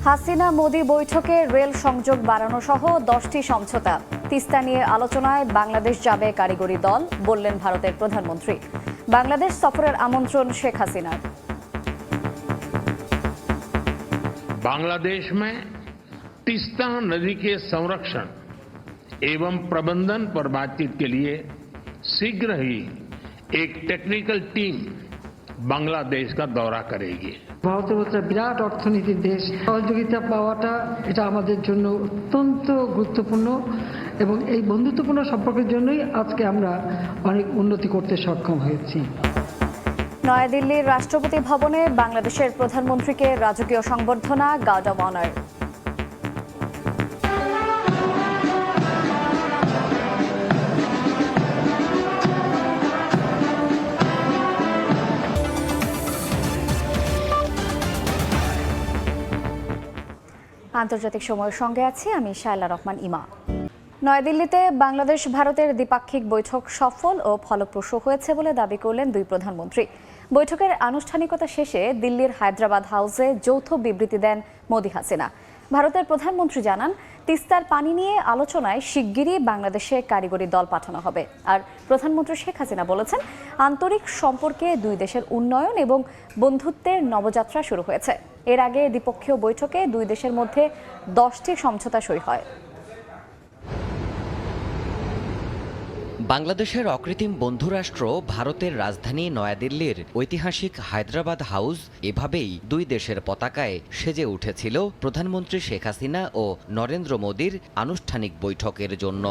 হাসিনা মোদি বৈঠকে রেল সংযোগ বাড়ানো সহ 10টি সমঝোতা। তিস্তা নিয়ে আলোচনায় বাংলাদেশ যাবে কারিগরি দল, বললেন ভারতের প্রধানমন্ত্রী। বাংলাদেশ সফরের আমন্ত্রণ শেখ হাসিনার। बांग्लादेश में तीस्ता नदी के संरक्षण एवं प्रबंधन पर बातचीत के लिए शीघ्र ही एक टेक्निकल टीम बांग्लादेश का दौरा करेगी। ভারতের একটা বিরাট অর্থনীতির দেশ, সহযোগিতা পাওয়াটা এটা আমাদের জন্য অত্যন্ত গুরুত্বপূর্ণ এবং এই বন্ধুত্বপূর্ণ সম্পর্কের জন্যই আজকে আমরা অনেক উন্নতি করতে সক্ষম হয়েছি। নয়াদিল্লির রাষ্ট্রপতি ভবনে বাংলাদেশের প্রধানমন্ত্রীকে রাজকীয় সংবর্ধনা, গার্ড অব অনার। আন্তর্জাতিক সময়ের সঙ্গে আছি আমি শায়লা রহমান ইমা। নয়াদিল্লিতে বাংলাদেশ ভারতের দ্বিপাক্ষিক বৈঠক সফল ও ফলপ্রসূ হয়েছে বলে দাবি করলেন দুই প্রধানমন্ত্রী। বৈঠকের আনুষ্ঠানিকতা শেষে দিল্লির হায়দ্রাবাদ হাউসে যৌথ বিবৃতি দেন মোদি হাসিনা। ভারতের প্রধানমন্ত্রী জানান, তিস্তার পানি নিয়ে আলোচনায় শিগগিরই বাংলাদেশে কারিগরি দল পাঠানো হবে। আর প্রধানমন্ত্রী শেখ হাসিনা বলেছেন, আন্তরিক সম্পর্কে দুই দেশের উন্নয়ন এবং বন্ধুত্বের নবযাত্রা শুরু হয়েছে। এর আগে দ্বিপক্ষীয় বৈঠকে দুই দেশের মধ্যে 10টি সমঝোতা সই হয়। বাংলাদেশের অকৃত্রিম বন্ধুরাষ্ট্র ভারতের রাজধানী নয়াদিল্লির ঐতিহাসিক হায়দ্রাবাদ হাউস এভাবেই দুই দেশের পতাকায় সেজে উঠেছিল প্রধানমন্ত্রী শেখ হাসিনা ও নরেন্দ্র মোদির আনুষ্ঠানিক বৈঠকের জন্য।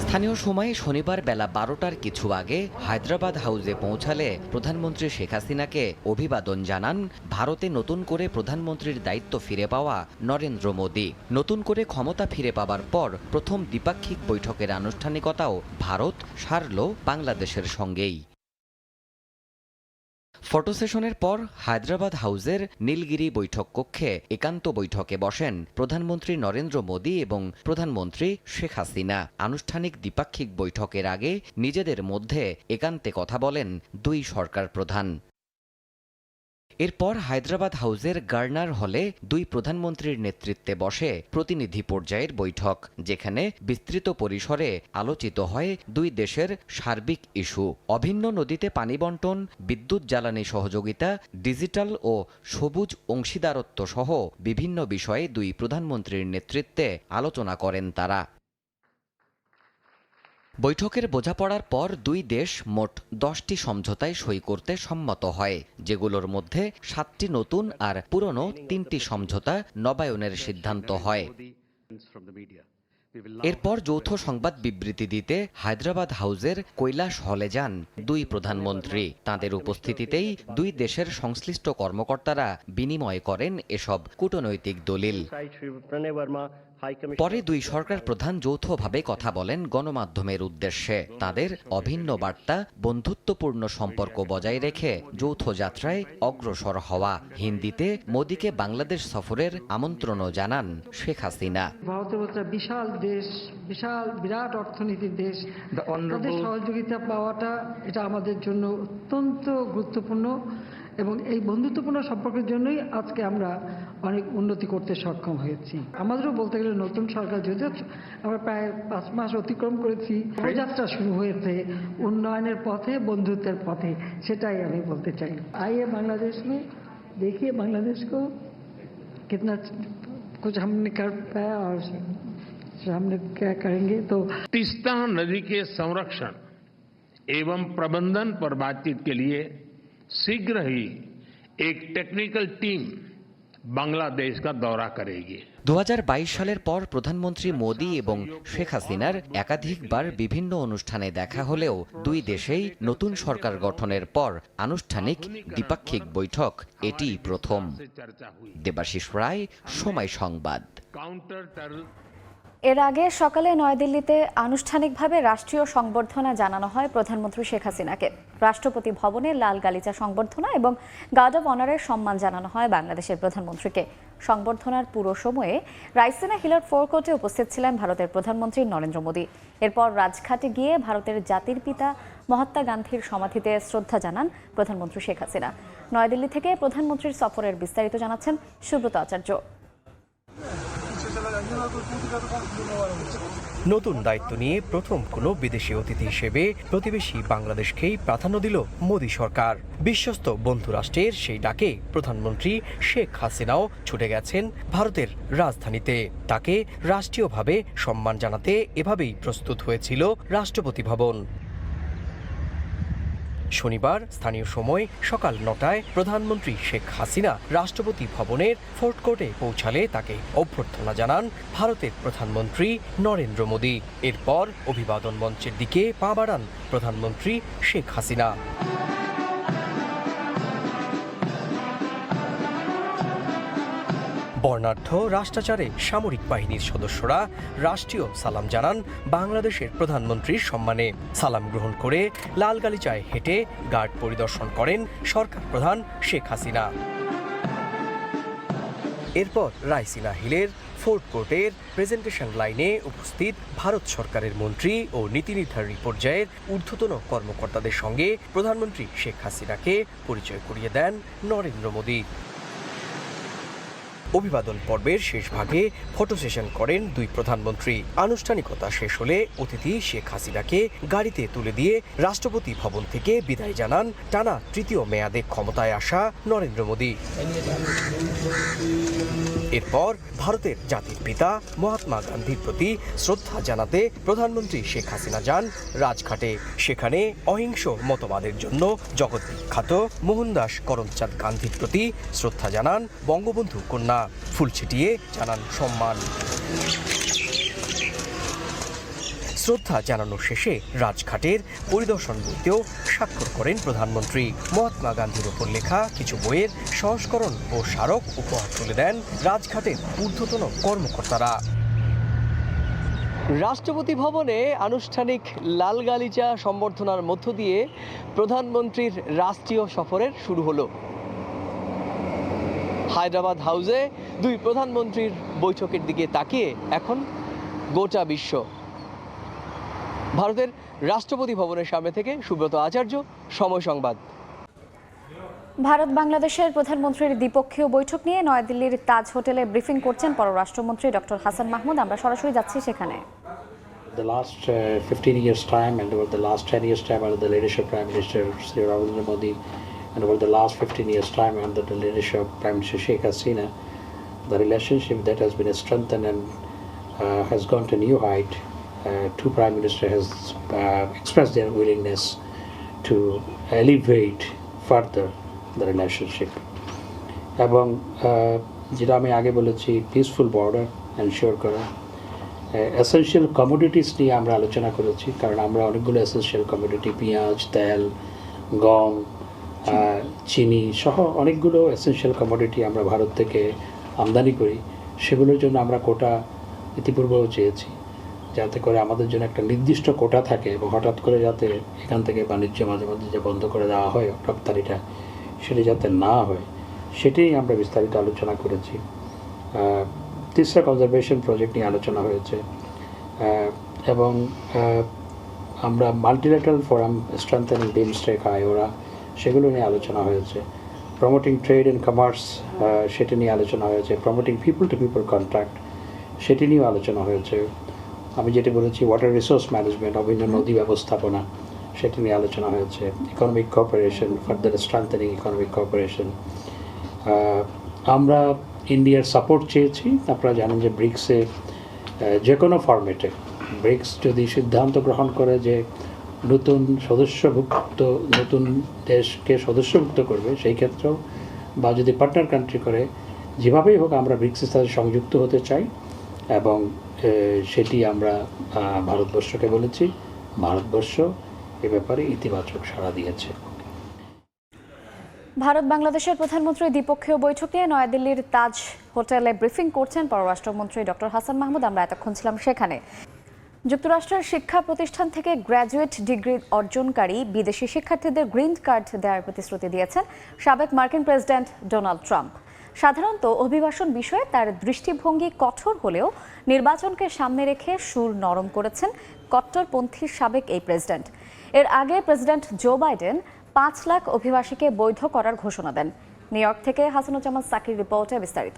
স্থানীয় সময়ে শনিবার বেলা 12টার কিছু আগে হায়দ্রাবাদ হাউসে পৌঁছালে প্রধানমন্ত্রী শেখ হাসিনাকে অভিবাদন জানান ভারতে নতুন করে প্রধানমন্ত্রীর দায়িত্ব ফিরে পাওয়া নরেন্দ্র মোদি। নতুন করে ক্ষমতা ফিরে পাবার পর প্রথম দ্বিপাক্ষিক বৈঠকের আনুষ্ঠানিকতাও ভারত সারল বাংলাদেশের সঙ্গেই। ফটো সেশনের পর হায়দ্রাবাদ হাউসের নীলগিরি বৈঠক কক্ষে একান্ত বৈঠকে বসেন প্রধানমন্ত্রী নরেন্দ্র মোদি এবং প্রধানমন্ত্রী শেখ হাসিনা। আনুষ্ঠানিক দ্বিপাক্ষিক বৈঠকের আগে নিজেদের মধ্যে একান্তে কথা বলেন দুই সরকার প্রধান। এরপর হায়দ্রাবাদ হাউসের গার্নার হলে দুই প্রধানমন্ত্রীর নেতৃত্বে বসে প্রতিনিধি পর্যায়ের বৈঠক, যেখানে বিস্তৃত পরিসরে আলোচিত হয় দুই দেশের সার্বিক ইস্যু। অভিন্ন নদীতে পানি বণ্টন, বিদ্যুৎ জ্বালানি সহযোগিতা, ডিজিটাল ও সবুজ অংশীদারত্ব সহ বিভিন্ন বিষয়ে দুই প্রধানমন্ত্রীর নেতৃত্বে আলোচনা করেন তারা। বৈঠকের বোঝাপড়ার পর দুই দেশ মোট 10টি সমঝোতায় সই করতে সম্মত হয়, যেগুলোর মধ্যে 7টি নতুন আর পুরনো 3টি সমঝোতা নবায়নের সিদ্ধান্ত হয়। এরপর যৌথ সংবাদ বিবৃতি দিতে হায়দ্রাবাদ হাউসের কৈলাস হলে যান দুই প্রধানমন্ত্রী। তাঁদের উপস্থিতিতেই দুই দেশের সংশ্লিষ্ট কর্মকর্তারা বিনিময় করেন এসব কূটনৈতিক দলিল। পরে দুই সরকার প্রধান যৌথভাবে কথা বলেন গণমাধ্যমের উদ্দেশ্যে। তাদের অভিন্ন বার্তা, বন্ধুত্বপূর্ণ সম্পর্ক বজায় রেখে যৌথ যাত্রায় অগ্রসর হওয়া। হিন্দিতে মোদিকে বাংলাদেশ সফরের আমন্ত্রণও জানান শেখ হাসিনা। ভারতের একটা বিশাল দেশ, বিরাট অর্থনীতির দেশ, তাদের সহযোগিতা পাওয়াটা এটা আমাদের জন্য অত্যন্ত গুরুত্বপূর্ণ এবং এই বন্ধুত্বপূর্ণ সম্পর্কের জন্যই আজকে আমরা অনেক উন্নতি করতে সক্ষম হয়েছি। আমাদেরও বলতে গেলে নতুন সরকার, যদিও আমরা প্রায় 5 মাস অতিক্রম করেছি, যাত্রা শুরু হয়েছে উন্নয়নের পথে, বন্ধুত্বের পথে, সেটাই আমি বলতে চাই। आइए बांग्लादेश में देखिए बांग्लादेश को कितना कुछ हमने कर पाया और हमने क्या करेंगे। तो तीस्ता नदी के संरक्षण एवं प्रबंधन पर बातचीत के लिए शीघ्र ही एक टेक्निकल टीम बांग्लादेश का दौरा करेगी। 2022 সালের পর প্রধানমন্ত্রী মোদি এবং শেখ হাসিনার একাধিকবার বিভিন্ন অনুষ্ঠানে দেখা হলেও দুই দেশেই নতুন সরকার গঠনের পর আনুষ্ঠানিক দ্বিপাক্ষিক বৈঠক এটিই প্রথম। দেবাশিস রায়, সময় সংবাদ। এর আগে সকালে নয়াদিল্লিতে আনুষ্ঠানিকভাবে রাষ্ট্রীয় সংবর্ধনা জানানো হয় প্রধানমন্ত্রী শেখ হাসিনাকে। রাষ্ট্রপতি ভবনে লাল গালিচা সংবর্ধনা এবং গার্ড অব অনারের সম্মান জানানো হয় বাংলাদেশের প্রধানমন্ত্রীকে। সংবর্ধনার পুরো সময়ে রাইসিনা হিলের ফোরকোর্টে উপস্থিত ছিলেন ভারতের প্রধানমন্ত্রী নরেন্দ্র মোদী। এরপর রাজঘাটে গিয়ে ভারতের জাতির পিতা মহাত্মা গান্ধীর সমাধিতে শ্রদ্ধা জানান প্রধানমন্ত্রী শেখ হাসিনা। নয়াদিল্লি থেকে প্রধানমন্ত্রীর সফরের বিস্তারিত জানাচ্ছেন সুব্রত আচার্য। নতুন দায়িত্ব নিয়ে প্রথম কোনো বিদেশি অতিথি হিসেবে প্রতিবেশী বাংলাদেশকেই প্রাধান্য দিল মোদী সরকার। বিশ্বস্ত বন্ধু রাষ্ট্রের সেই ডাকে প্রধানমন্ত্রী শেখ হাসিনাও ছুটে গেছেন ভারতের রাজধানীতে। তাকে রাষ্ট্রীয়ভাবে সম্মান জানাতে এভাবেই প্রস্তুত হয়েছিল রাষ্ট্রপতি ভবন। শনিবার স্থানীয় সময় সকাল ৯টায় প্রধানমন্ত্রী শেখ হাসিনা রাষ্ট্রপতি ভবনের ফোর্ট কোর্টে পৌঁছালে তাকে অভ্যর্থনা জানান ভারতের প্রধানমন্ত্রী নরেন্দ্র মোদী। এরপর অভিবাদন মঞ্চের দিকে পা বাড়ান প্রধানমন্ত্রী শেখ হাসিনা। বর্ণাঢ্য রাষ্ট্রাচারে সামরিক বাহিনীর সদস্যরা রাষ্ট্রীয় সালাম জানান বাংলাদেশের প্রধানমন্ত্রীর সম্মানে। সালাম গ্রহণ করে লাল গালিচায় হেঁটে গার্ড পরিদর্শন করেন সরকার প্রধান শেখ হাসিনা। এরপর রাইসিনা হিলের ফোর্ট কোর্টের প্রেজেন্টেশন লাইনে উপস্থিত ভারত সরকারের মন্ত্রী ও নীতি নির্ধারণী পর্যায়ের ঊর্ধ্বতন কর্মকর্তাদের সঙ্গে প্রধানমন্ত্রী শেখ হাসিনাকে পরিচয় করিয়ে দেন নরেন্দ্র মোদী। অভিবাদন পর্বের শেষ ভাগে ফটো সেশন করেন দুই প্রধানমন্ত্রী। আনুষ্ঠানিকতা শেষ হলে অতিথি শেখ হাসিনাকে গাড়িতে তুলে দিয়ে রাষ্ট্রপতি ভবন থেকে বিদায় জানান টানা তৃতীয় মেয়াদে ক্ষমতায় আসা নরেন্দ্র মোদী। এরপর ভারতের জাতির পিতা মহাত্মা গান্ধীর প্রতি শ্রদ্ধা জানাতে প্রধানমন্ত্রী শেখ হাসিনা যান রাজঘাটে। সেখানে অহিংস মতবাদের জন্য জগৎ বিখ্যাত মোহনদাস করমচাঁদ গান্ধীর প্রতি শ্রদ্ধা জানান বঙ্গবন্ধু কন্যা। ফুল ছিটিয়ে জানান সম্মান। শ্রদ্ধা জানানো শেষে রাজঘাটের পরিদর্শন বইতেও স্বাক্ষর করেন প্রধানমন্ত্রী। মহাত্মা গান্ধীর ওপর লেখা কিছু বইয়ের সংস্করণ ও স্মারক উপহার তুলে দেন রাজঘাটের ঊর্ধ্বতন কর্মকর্তারা। রাষ্ট্রপতি ভবনে আনুষ্ঠানিক লাল গালিচা সম্বর্ধনার মধ্য দিয়ে প্রধানমন্ত্রীর রাষ্ট্রীয় সফরের শুরু হলো। হায়দ্রাবাদ হাউসে দুই প্রধানমন্ত্রীর বৈঠকের দিকে তাকিয়ে এখন গোটা বিশ্ব। ভারতের রাষ্ট্রপতি ভবনের সামনে থেকে সুব্রত আচার্য, সময় সংবাদ। ভারত বাংলাদেশের প্রধানমন্ত্রীর দ্বিপক্ষীয় বৈঠক নিয়ে নয়াদিল্লির তাজ হোটেলে ব্রিফিং করছেন পররাষ্ট্রমন্ত্রী ডক্টর হাসান মাহমুদ। আমরা সরাসরি যাচ্ছি সেখানে। The last 15 years time and over the last 10 years time under the leadership of Prime Minister Sri Narendra Modi and over the last 15 years time under the leadership of Prime Minister Sheikh Hasina, the relationship that has been strengthened and has gone to new height. Two Prime Ministers has expressed their willingness to elevate further the relationship. এবং যেটা আমি আগে বলেছি peaceful border ensure করা, essential commodities নিয়ে আমরা আলোচনা করেছি, কারণ আমরা অনেকগুলো এসেনশিয়াল কমোডিটি পেঁয়াজ, তেল, গম, চিনি সহ অনেকগুলো এসেনশিয়াল কমোডিটি আমরা ভারত থেকে আমদানি করি। সেগুলোর জন্য আমরা কোটা ইতিপূর্বেও চেয়েছি, যাতে করে আমাদের জন্য একটা নির্দিষ্ট কোটা থাকে এবং হঠাৎ করে যাতে এখান থেকে বাণিজ্য মাঝে মাঝে যে বন্ধ করে দেওয়া হয় রপ্তানিটা, সেটি যাতে না হয়, সেটাই আমরা বিস্তারিত আলোচনা করেছি। তিস্তা কনজারভেশন প্রজেক্ট নিয়ে আলোচনা হয়েছে এবং আমরা multilateral forum strengthening BIMSTEC IORA সেগুলো নিয়ে আলোচনা হয়েছে। প্রমোটিং ট্রেড অ্যান্ড কমার্স সেটি নিয়ে আলোচনা হয়েছে। Promoting people to people contract সেটি নিয়েও আলোচনা হয়েছে। আমি যেটি বলেছি ওয়াটার রিসোর্স ম্যানেজমেন্ট, অভিন্ন নদী ব্যবস্থাপনা, সেটি নিয়ে আলোচনা হয়েছে। Economic cooperation, further strengthening economic cooperation. আমরা ইন্ডিয়ার সাপোর্ট চেয়েছি। আপনারা জানেন যে ব্রিক্সে যে কোনো ফরম্যাটে ব্রিক্স যদি সিদ্ধান্ত গ্রহণ করে যে নতুন দেশকে সদস্যভুক্ত করবে, সেই ক্ষেত্রেও বা যদি পার্টনার কান্ট্রি করে, যেভাবেই হোক আমরা ব্রিক্সের সাথে সংযুক্ত হতে চাই এবং সেটি আমরা ভারতবর্ষকে বলেছি। ভারতবর্ষ এ ব্যাপারে ইতিবাচক সাড়া দিয়েছে। ভারত বাংলাদেশের প্রধানমন্ত্রীর দ্বিপক্ষীয় বৈঠক নিয়ে নয়াদিল্লির তাজ হোটেলে ব্রিফিং করছেন পররাষ্ট্রমন্ত্রী ডক্টর হাসান মাহমুদ। আমরা এতক্ষণ ছিলাম সেখানে। যুক্তরাষ্ট্রের শিক্ষা প্রতিষ্ঠান থেকে গ্র্যাজুয়েট ডিগ্রি অর্জনকারী বিদেশি শিক্ষার্থীদের গ্রিন কার্ড দেওয়ার প্রতিশ্রুতি দিয়েছেন সাবেক মার্কিন প্রেসিডেন্ট ডোনাল্ড ট্রাম্প। সাধারণত অভিবাসন বিষয়ে তার দৃষ্টিভঙ্গি কঠোর হলেও নির্বাচনকে সামনে রেখে সুর নরম করেছেন কট্টরপন্থী সাবেক এই প্রেসিডেন্ট। এর আগে প্রেসিডেন্ট জো বাইডেন ৫ লাখ অভিবাসীকে বৈধ করার ঘোষণা দেন। নিউ ইয়র্ক থেকে হাসানুজ্জামান সাকির রিপোর্টে বিস্তারিত।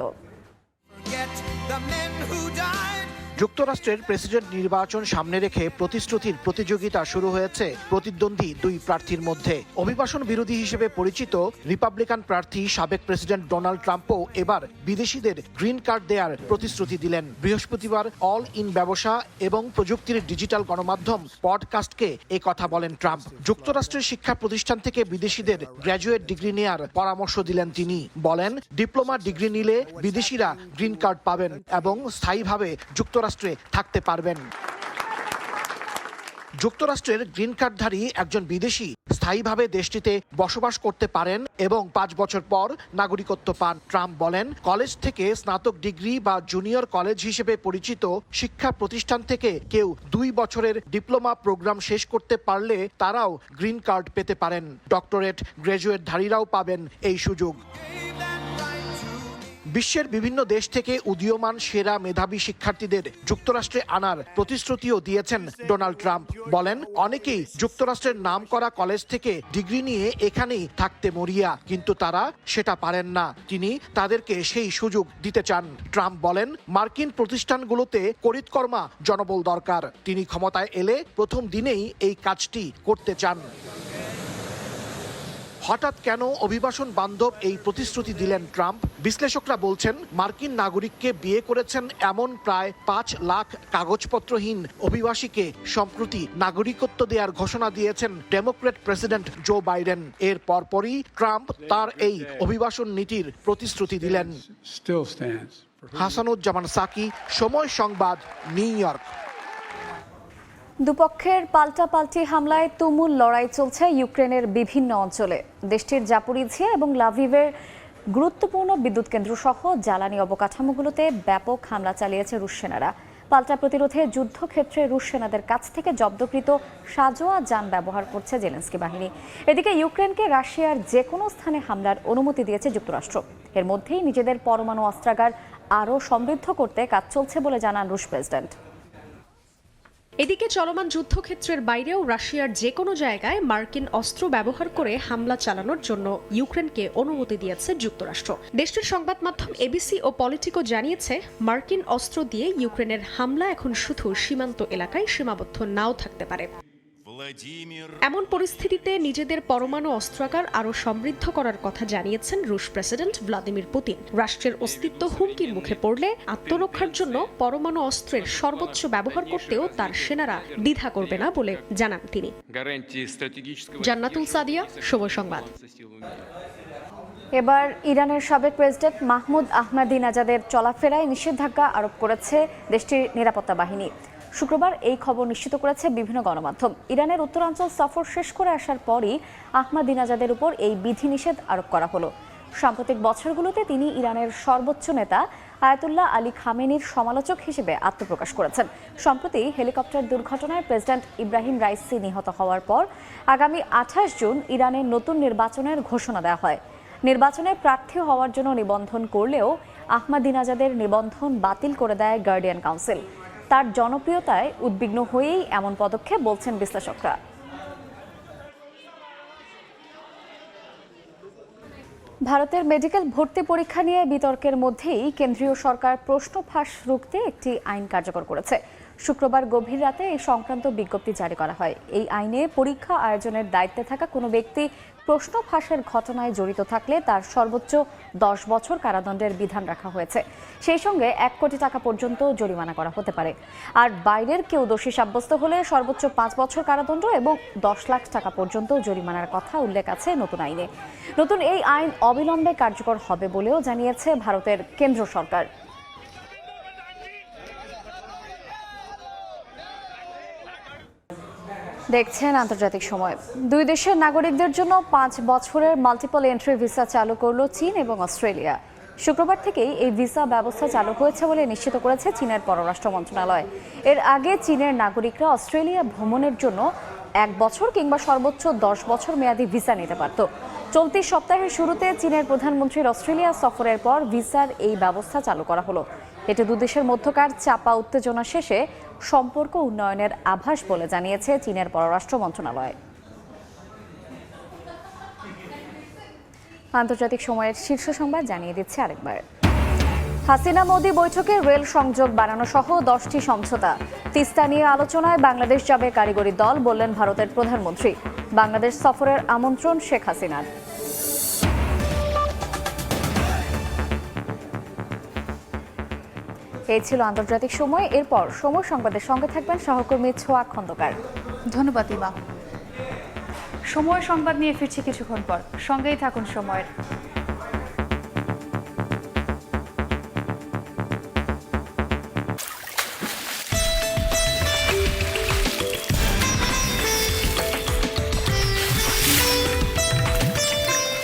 যুক্তরাষ্ট্রের প্রেসিডেন্ট নির্বাচন সামনে রেখে প্রতিশ্রুতির প্রতিযোগিতা শুরু হয়েছে প্রতিদ্বন্দ্বী দুই প্রার্থীর মধ্যে। অভিবাসন বিরোধী হিসেবে পরিচিত রিপাবলিকান প্রার্থী সাবেক প্রেসিডেন্ট ডোনাল্ড ট্রাম্পও এবার বিদেশিদের গ্রিন কার্ড দেওয়ার প্রতিশ্রুতি দিলেন। বৃহস্পতিবার অল ইন ব্যবসা এবং প্রযুক্তির ডিজিটাল গণমাধ্যম পডকাস্টকে এ কথা বলেন ট্রাম্প। যুক্তরাষ্ট্রের শিক্ষা প্রতিষ্ঠান থেকে বিদেশিদের গ্র্যাজুয়েট ডিগ্রি নেয়ার পরামর্শ দিলেন তিনি। বলেন, ডিপ্লোমা ডিগ্রি নিলে বিদেশিরা গ্রিন কার্ড পাবেন এবং স্থায়ীভাবে যুক্তরাষ্ট্রে থাকতে পারবেন। যুক্তরাষ্ট্রের গ্রিন কার্ডধারী একজন বিদেশি স্থায়ীভাবে দেশটিতে বসবাস করতে পারেন এবং ৫ বছর পর নাগরিকত্ব পান। ট্রাম্প বলেন, কলেজ থেকে স্নাতক ডিগ্রি বা জুনিয়র কলেজ হিসেবে পরিচিত শিক্ষা প্রতিষ্ঠান থেকে কেউ ২ বছরের ডিপ্লোমা প্রোগ্রাম শেষ করতে পারলে তারাও গ্রিন কার্ড পেতে পারেন। ডক্টরেট গ্র্যাজুয়েটধারীরাও পাবেন এই সুযোগ। বিশ্বের বিভিন্ন দেশ থেকে উদীয়মান সেরা মেধাবী শিক্ষার্থীদের যুক্তরাষ্ট্রে আনার প্রতিশ্রুতিও দিয়েছেন ডোনাল্ড ট্রাম্প। বলেন, অনেকেই যুক্তরাষ্ট্রের নামকরা কলেজ থেকে ডিগ্রি নিয়ে এখানেই থাকতে মরিয়া, কিন্তু তারা সেটা পারেন না। তিনি তাদেরকে সেই সুযোগ দিতে চান। ট্রাম্প বলেন, মার্কিন প্রতিষ্ঠানগুলোতে করিতকর্মা জনবল দরকার। তিনি ক্ষমতায় এলে প্রথম দিনেই এই কাজটি করতে চান। হঠাৎ কেন অভিবাসন বান্ধব এই প্রতিশ্রুতি দিলেন ট্রাম্প? বিশ্লেষকরা বলছেন, মার্কিন নাগরিককে বিয়ে করেছেন এমন প্রায় ৫ লাখ কাগজপত্রহীন অভিবাসীকে সম্প্রতি নাগরিকত্ব দেওয়ার ঘোষণা দিয়েছেন ডেমোক্র্যাট প্রেসিডেন্ট জো বাইডেন। এর পরপরই ট্রাম্প তার এই অভিবাসন নীতির প্রতিশ্রুতি দিলেন। হাসানুজ্জামান সাকি, সময় সংবাদ, নিউ ইয়র্ক। দুপক্ষের পাল্টাপাল্টি হামলায় তুমুল লড়াই চলছে ইউক্রেনের বিভিন্ন অঞ্চলে। দেশটির জাপোরিঝিয়া এবং লাভিভের গুরুত্বপূর্ণ বিদ্যুৎ কেন্দ্র সহ জ্বালানি অবকাঠামোগুলোতে ব্যাপক হামলা চালিয়েছে রুশ সেনারা। পাল্টা প্রতিরোধে যুদ্ধক্ষেত্রে রুশ সেনাদের কাছ থেকে জব্দকৃত সাঁজোয়া যান ব্যবহার করছে জেলেনস্কি বাহিনী। এদিকে ইউক্রেনকে রাশিয়ার যে কোনো স্থানে হামলার অনুমতি দিয়েছে যুক্তরাষ্ট্র। এর মধ্যেই নিজেদের পরমাণু অস্ত্রাগার আরও সমৃদ্ধ করতে কাজ চলছে বলে জানান রুশ প্রেসিডেন্ট। এদিকে চলমান যুদ্ধক্ষেত্রের বাইরেও রাশিয়ার যে কোনো জায়গায় মার্কিন অস্ত্র ব্যবহার করে হামলা চালানোর জন্য ইউক্রেনকে অনুমতি দিয়েছে যুক্তরাষ্ট্র। দেশটির সংবাদ মাধ্যম এবিসি ও পলিটিকো জানিয়েছে, মার্কিন অস্ত্র দিয়ে ইউক্রেনের হামলা এখন শুধু সীমান্ত এলাকায় সীমাবদ্ধ নাও থাকতে পারে। এমন পরিস্থিতিতে নিজেদের পরমাণু অস্ত্রাগার আরও সমৃদ্ধ করার কথা জানিয়েছেন রুশ প্রেসিডেন্ট ভ্লাদিমির পুতিন। রাষ্ট্রের অস্তিত্ব হুমকির মুখে পড়লে আত্মরক্ষার জন্য পরমাণু অস্ত্রের সর্বোচ্চ ব্যবহার করতেও তার সেনারা দ্বিধা করবে না বলে জানান তিনি। জান্নাতুল সাদিয়া, সময় সংবাদ। এবার ইরানের সাবেক প্রেসিডেন্ট মাহমুদ আহমাদিনেজাদের চলাফেরায় নিষেধাজ্ঞা আরোপ করেছে দেশটির নিরাপত্তা বাহিনী। শুক্রবার এই খবর নিশ্চিত করেছে বিভিন্ন গণমাধ্যম। ইরানের উত্তরাঞ্চল সফর শেষ করে আসার পরই আহমাদিনেজাদের উপর এই বিধিনিষেধ আরোপ করা হলো। সাম্প্রতিক বছরগুলোতে তিনি ইরানের সর্বোচ্চ নেতা আয়াতুল্লাহ আলী খামেনির সমালোচক হিসেবে আত্মপ্রকাশ করেছেন। সম্প্রতি হেলিকপ্টার দুর্ঘটনায় প্রেসিডেন্ট ইব্রাহিম রাইসি নিহত হওয়ার পর আগামী ২৮ জুন ইরানের নতুন নির্বাচনের ঘোষণা দেওয়া হয়। নির্বাচনে প্রার্থী হওয়ার জন্য নিবন্ধন করলেও আহমাদিনেজাদের নিবন্ধন বাতিল করে দেয় গার্ডিয়ান কাউন্সিল। তার জনপ্রিয়তায় উদ্বিগ্ন হয়েই এমন পদক্ষেপ বলছেন বিশ্লেষকরা। ভারতের মেডিকেল ভর্তি পরীক্ষা নিয়ে বিতর্কের মধ্যেই কেন্দ্রীয় সরকার প্রশ্ন ফাঁস রুখতে একটি আইন কার্যকর করেছে। শুক্রবার গভীর রাতে এই সংক্রান্ত বিজ্ঞপ্তি জারি করা হয়। এই আইনে পরীক্ষা আয়োজনের দায়িত্বে থাকা কোনো ব্যক্তি প্রশ্ন ফাঁসের ঘটনায় জড়িত থাকলে তার সর্বোচ্চ ১০ বছর কারাদণ্ডের বিধান রাখা হয়েছে। সেই সঙ্গে ১ কোটি টাকা পর্যন্ত জরিমানা করা হতে পারে। আর বাইরের কেউ দোষী সাব্যস্ত হলে সর্বোচ্চ ৫ বছর কারাদণ্ড এবং ১০ লাখ টাকা পর্যন্ত জরিমানার কথা উল্লেখ আছে নতুন আইনে। নতুন এই আইন অবিলম্বে কার্যকর হবে বলেও জানিয়েছে ভারতের কেন্দ্র সরকার। দেখছেন আন্তর্জাতিক সময়। দুই দেশের নাগরিকদের জন্য ৫ বছরের মাল্টিপল এন্ট্রি ভিসা চালু করল চীন এবং অস্ট্রেলিয়া। শুক্রবার থেকেই এই ভিসা ব্যবস্থা চালু হয়েছে বলে নিশ্চিত করেছে চীনের পররাষ্ট্র মন্ত্রণালয়। এর আগে চীনের নাগরিকরা অস্ট্রেলিয়া ভ্রমণের জন্য 1 বছর কিংবা সর্বোচ্চ 10 বছর মেয়াদী ভিসা নিতে পারত। চলতি সপ্তাহের শুরুতে চীনের প্রধানমন্ত্রীর অস্ট্রেলিয়া সফরের পর ভিসার এই ব্যবস্থা চালু করা হলো। এটি দুদেশের মধ্যকার চাপা উত্তেজনা শেষে সম্পর্ক উন্নয়নের আভাস বলে জানিয়েছে চীনের পররাষ্ট্র মন্ত্রণালয়। আন্তর্জাতিক সময়ের শীর্ষ সংবাদ জানিয়ে দিচ্ছে আরেকবার। হাসিনা মোদি বৈঠকে রেল সংযোগ বাড়ানো সহ 10টি সমঝোতা। তিস্তা নিয়ে আলোচনায় বাংলাদেশ যাবে কারিগরি দল, বললেন ভারতের প্রধানমন্ত্রী। বাংলাদেশ সফরের আমন্ত্রণ শেখ হাসিনার। এই ছিল আন্তর্জাতিক সময়। এরপর সময় সংবাদের সঙ্গে থাকবেন সহকর্মী ছোয়া খন্দকার। ধন্যবাদ ইমা। সময় সংবাদ নিয়ে ফিরছি কিছুক্ষণ পর, সঙ্গেই থাকুন সময়ের।